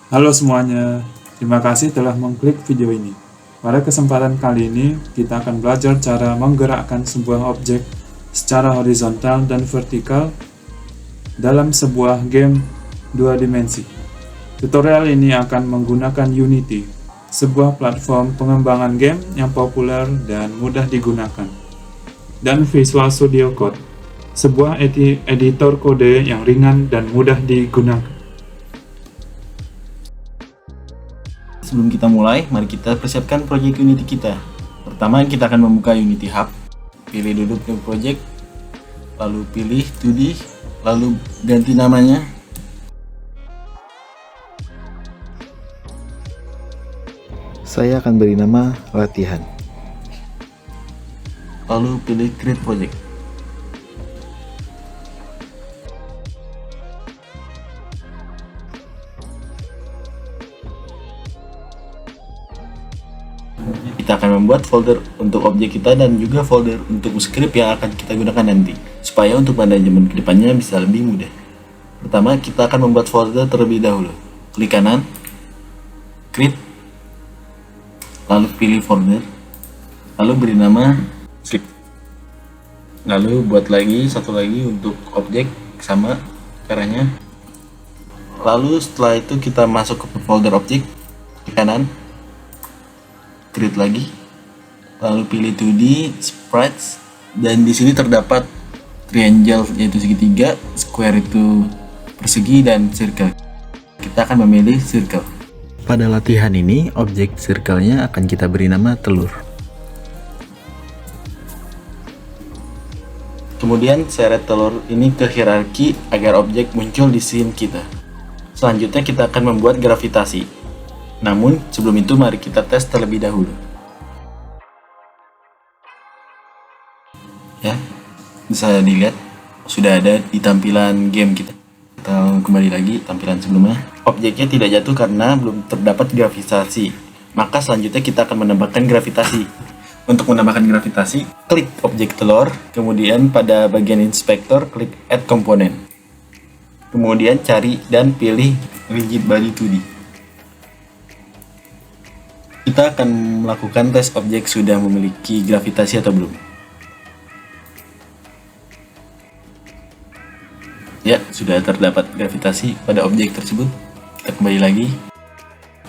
Halo semuanya, terima kasih telah mengklik video ini. Pada kesempatan kali ini, kita akan belajar cara menggerakkan sebuah objek secara horizontal dan vertikal dalam sebuah game dua dimensi. Tutorial ini akan menggunakan Unity, sebuah platform pengembangan game yang populer dan mudah digunakan, dan Visual Studio Code, sebuah editor kode yang ringan dan mudah digunakan. Sebelum kita mulai, mari kita persiapkan proyek Unity kita. Pertama, kita akan membuka Unity Hub. Pilih dulu New Project, lalu pilih 2D, lalu ganti namanya. Saya akan beri nama latihan. Lalu pilih Create Project. Kita akan membuat folder untuk objek kita dan juga folder untuk script yang akan kita gunakan nanti, supaya untuk manajemen kedepannya bisa lebih mudah. Pertama, kita akan membuat folder terlebih dahulu. Klik kanan, Create, lalu pilih folder, lalu beri nama script. Lalu buat lagi satu lagi untuk objek, sama caranya. Lalu setelah itu kita masuk ke folder objek, klik kanan, create lagi, lalu pilih 2D, sprites, dan di sini terdapat triangle yaitu segitiga, square itu persegi, dan circle. Kita akan memilih circle. Pada latihan ini, objek circle-nya akan kita beri nama telur. Kemudian seret telur ini ke hierarki agar objek muncul di scene kita. Selanjutnya kita akan membuat gravitasi. Namun sebelum itu mari kita tes terlebih dahulu. Ya, bisa dilihat sudah ada di tampilan game kita. Kita kembali lagi tampilan sebelumnya. Objeknya tidak jatuh karena belum terdapat gravitasi. Maka selanjutnya kita akan menambahkan gravitasi. Untuk menambahkan gravitasi, klik objek telur, kemudian pada bagian inspektor klik Add Component. Kemudian cari dan pilih Rigid Body 2D. Kita akan melakukan tes objek sudah memiliki gravitasi atau belum. Ya, sudah terdapat gravitasi pada objek tersebut. Kita kembali lagi.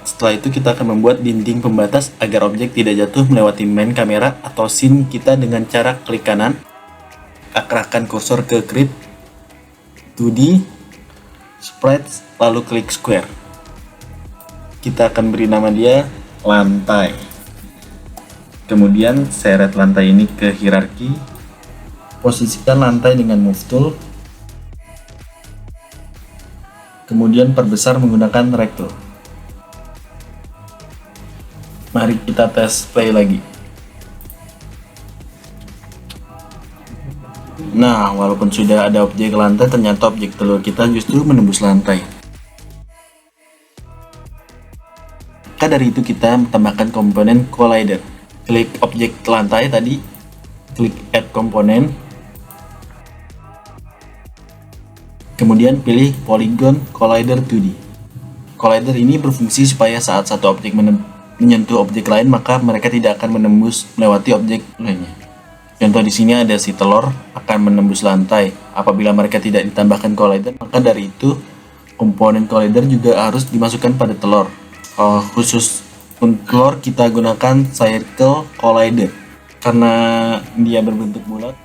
Setelah itu kita akan membuat dinding pembatas agar objek tidak jatuh melewati main kamera atau scene kita dengan cara klik kanan, arahkan kursor ke Create, 2D, Sprites, lalu klik Square. Kita akan beri nama dia lantai. Kemudian seret lantai ini ke hierarki. Posisikan lantai dengan Move Tool. Kemudian perbesar menggunakan Recto. Mari kita tes play lagi. Nah, walaupun sudah ada objek lantai, ternyata objek telur kita justru menembus lantai. Maka dari itu kita tambahkan komponen collider. Klik objek lantai tadi, klik add komponen, kemudian pilih polygon collider 2D. Collider ini berfungsi supaya saat satu objek menyentuh objek lain, maka mereka tidak akan menembus melewati objek lainnya. Contoh di sini ada si telur akan menembus lantai. Apabila mereka tidak ditambahkan collider, maka dari itu komponen collider juga harus dimasukkan pada telur. Khusus untuk telur kita gunakan circle collider karena dia berbentuk bulat.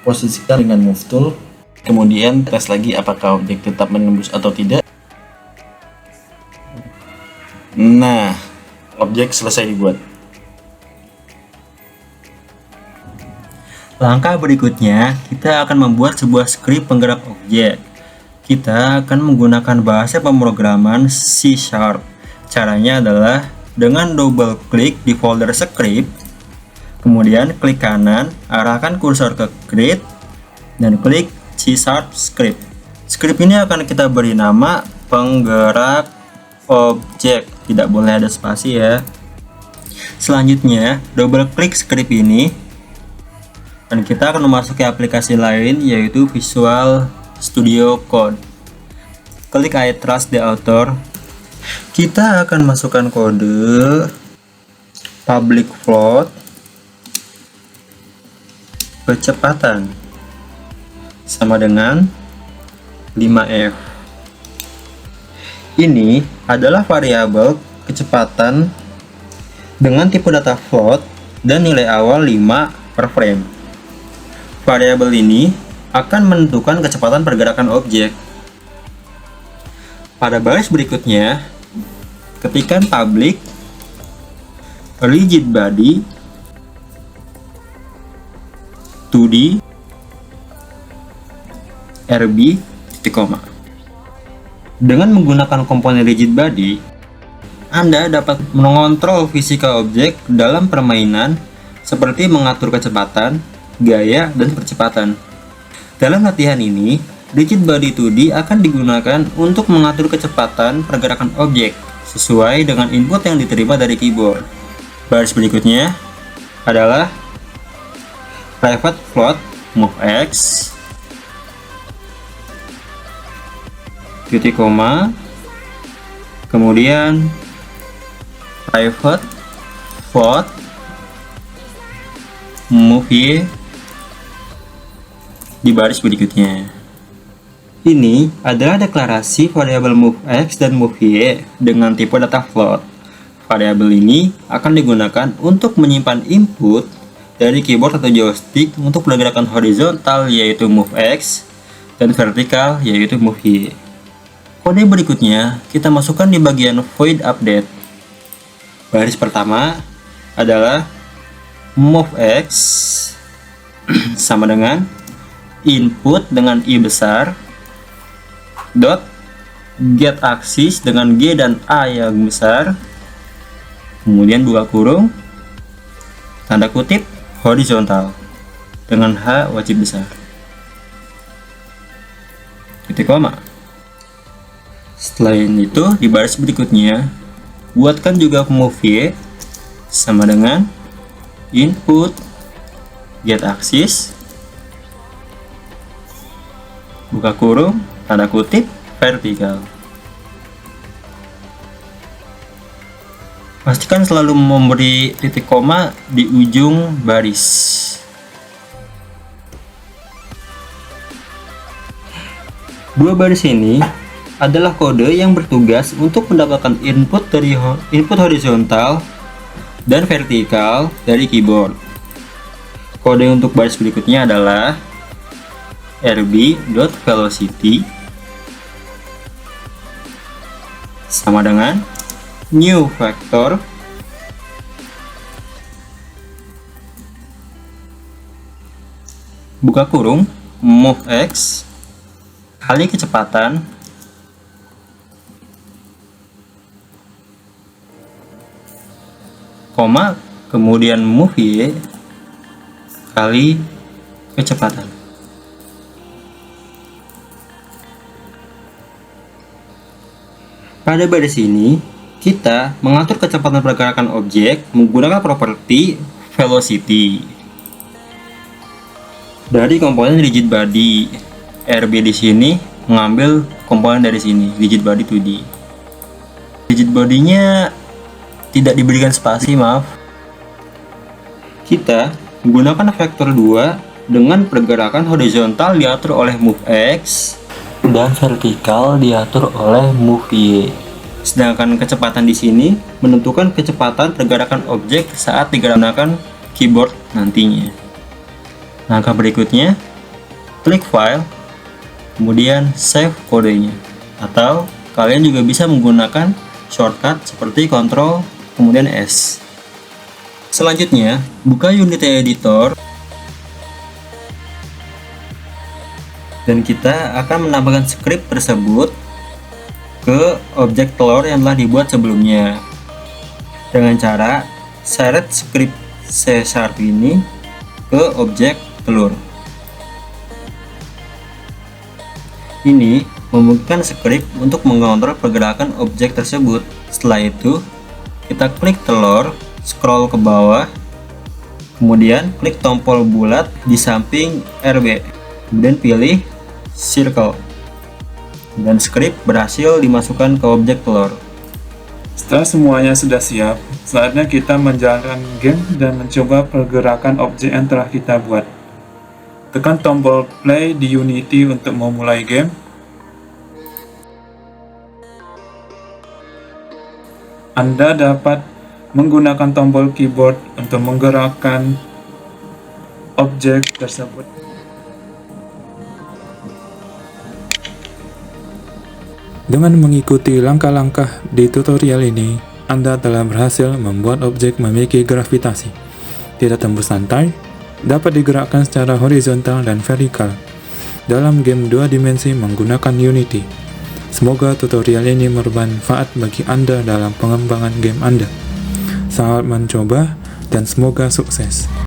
Posisikan dengan move tool, kemudian tes lagi apakah objek tetap menembus atau tidak. Nah, objek selesai dibuat. Langkah berikutnya, kita akan membuat sebuah script penggerak objek. Kita akan menggunakan bahasa pemrograman C#. Caranya adalah dengan double klik di folder script, kemudian klik kanan, arahkan kursor ke create, dan klik C# script. Script ini akan kita beri nama penggerak objek, tidak boleh ada spasi ya. Selanjutnya, double klik script ini dan kita akan memasuki aplikasi lain yaitu Visual Studio Code. klik I trust the author. Kita akan masukkan kode public float kecepatan sama dengan 5F. Ini adalah variabel kecepatan dengan tipe data float dan nilai awal 5 per frame. Variabel ini akan menentukan kecepatan pergerakan objek. Pada baris berikutnya, ketikkan public rigid body 2D RB titik koma. Dengan menggunakan komponen rigid body, Anda dapat mengontrol fisika objek dalam permainan seperti mengatur kecepatan, gaya, dan percepatan. Dalam latihan ini, rigid body 2D akan digunakan untuk mengatur kecepatan pergerakan objek sesuai dengan input yang diterima dari keyboard. Baris berikutnya adalah private float movex titik koma, kemudian private float move y di baris berikutnya. Ini adalah deklarasi variabel movex dan move y dengan tipe data float. Variabel ini akan digunakan untuk menyimpan input dari keyboard atau joystick untuk pergerakan horizontal yaitu movex dan vertikal yaitu move y. Kode berikutnya kita masukkan di bagian void update. Baris pertama adalah movex sama dengan input dengan i besar dot get axis dengan g dan a yang besar, kemudian buka kurung tanda kutip horizontal dengan h wajib besar titik koma. Selain itu, di baris berikutnya, buatkan juga move y sama dengan input get axis buka kurung tanda kutip vertikal. Pastikan selalu memberi titik koma di ujung baris. Dua baris ini adalah kode yang bertugas untuk mendapatkan input dari input horizontal dan vertikal dari keyboard. Kode untuk baris berikutnya adalah rb.velocity sama dengan new vector buka kurung movex kali kecepatan koma kemudian move y kali kecepatan. Pada baris ini kita mengatur kecepatan pergerakan objek menggunakan properti velocity dari komponen rigid body. RB di sini mengambil komponen dari sini rigid body 2D. Rigid bodinya tidak diberikan spasi, maaf. Kita menggunakan vektor 2 dengan pergerakan horizontal diatur oleh movex dan vertikal diatur oleh move y. Sedangkan kecepatan di sini menentukan kecepatan pergerakan objek saat digunakan keyboard nantinya. Langkah berikutnya, klik file, kemudian save kodenya. Atau kalian juga bisa menggunakan shortcut seperti Ctrl kemudian S. Selanjutnya, buka Unity Editor dan kita akan menambahkan script tersebut ke objek telur yang telah dibuat sebelumnya dengan cara seret script C# ini ke objek telur. Ini memungkinkan script untuk mengontrol pergerakan objek tersebut. Setelah itu, kita klik telur, scroll ke bawah, kemudian klik tombol bulat di samping RB, kemudian pilih circle. dan script berhasil dimasukkan ke objek telur. Setelah semuanya sudah siap, saatnya kita menjalankan game dan mencoba pergerakan objek yang telah kita buat. Tekan tombol play di Unity untuk memulai game. Anda dapat menggunakan tombol keyboard untuk menggerakkan objek tersebut. Dengan mengikuti langkah-langkah di tutorial ini, Anda telah berhasil membuat objek memiliki gravitasi, tidak tembus lantai, dapat digerakkan secara horizontal dan vertikal dalam game 2 dimensi menggunakan Unity. Semoga tutorial ini bermanfaat bagi Anda dalam pengembangan game Anda. Selamat mencoba dan semoga sukses.